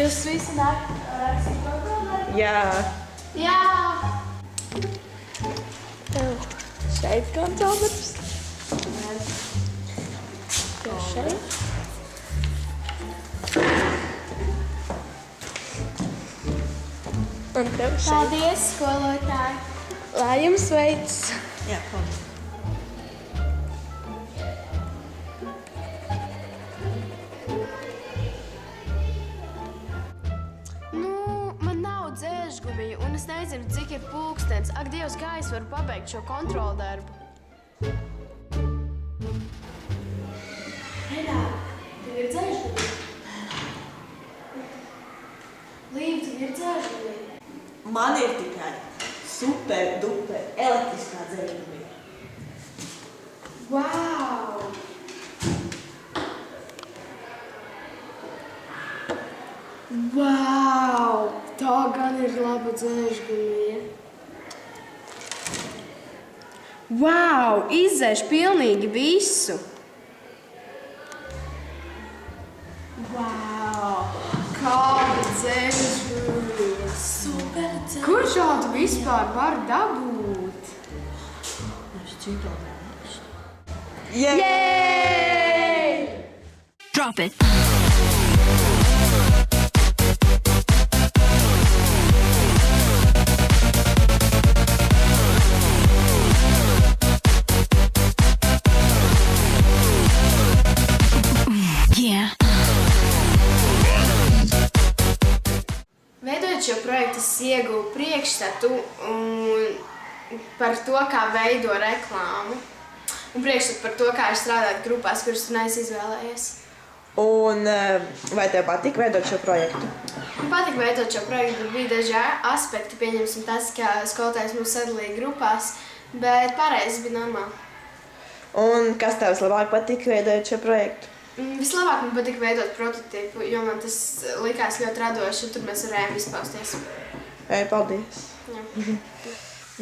Jūs visi rakstīt kontrolē? Jā. Jā! Šeit kontroldarbs. Jā, šeit. Un tev šeit. Paldies, skolotāji! Lai jums veids! Jā, paldies. Man nav dzēržgumiju, un es nezinu, cik ir pulkstens. Ak, Dievs, kā es varu pabeigt šo kontrolu darbu? Renāte, tev ir dzēržgumija? Līva, tev ir dzēržgumija? Man ir tikai super, duper, elektriskā dzēržgumija. Wow! Wow! Tā gan ir laba dzēržgumija. Wow! Izdzēš pilnīgi visu. Wow! Kāda dzēržgumija! Super dzēržgumija. Kur šādu vispār var dabūt? Es citādi. Yay! Drop it. Yeah. Veidojot šo projektu, es ieguvu priekšstatu par to, kā veido reklāmu. Un priekšstatu par to, kā ir strādāt grupās, kuras tu neesi izvēlējies. Un vai tev patīk veidot šo projektu? Man patīk veidot šo projektu, bet bija daži aspekti, pieņemsim tas, ka skolotājs mūs sadalīja grupās, bet pārējais bija normāli. Un kas tev vislabāk patīk veidot šo projektu? Vislabāk man patīk veidot prototipu, jo man tas likās ļoti radoši, un tur mēs varējām izpausties. Paldies! Jā.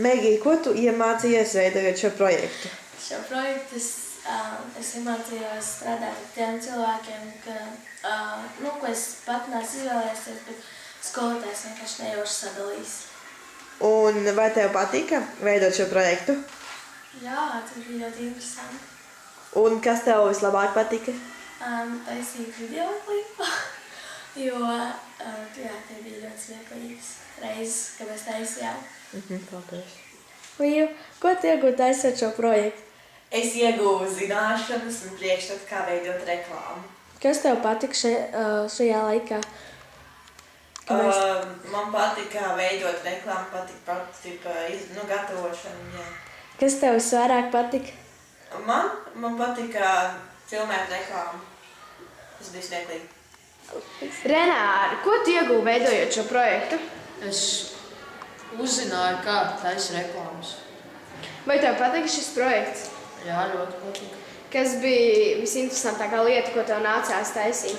Megija, ko tu iemācījies veidojot šo projektu? Šo projektu es iemācījos strādāt ar tiem cilvēkiem, ko es pat neesmu izvēlējies, bet skolotājs vienkārši nejauši sadalīs. Un vai tev patika veidot šo projektu? Jā, tas bija ļoti interesanti. Un kas tev vislabāk patika? Taisīt video klipu, jo tie bija ļoti smieklīgas reizes, kad mēs taisījām. Paldies! Līva, ko tu iegūti taisot šo projektu? Es ieguvu zināšanas un priekšstatu, kā veidot reklāmu. Kas tev patika šajā laikā? Man patika veidot reklāmu, patika prototipa gatavošana. Jā. Kas tev visvairāk patika? Man patika filmēt reklāmu. Tas bija smieklīgi. Renāri, ko tu ieguvi veidojot šo projektu? Es uzzināju, kā taisa reklāmas. Vai tev patika šis projekts? Jā, ļoti patika. Kas bija visinteresantākā lieta, ko tev nācās taisīt?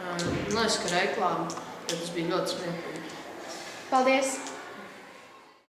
Man liekas, ka reklāma, bet tas bija ļoti smieklīgi. Paldies!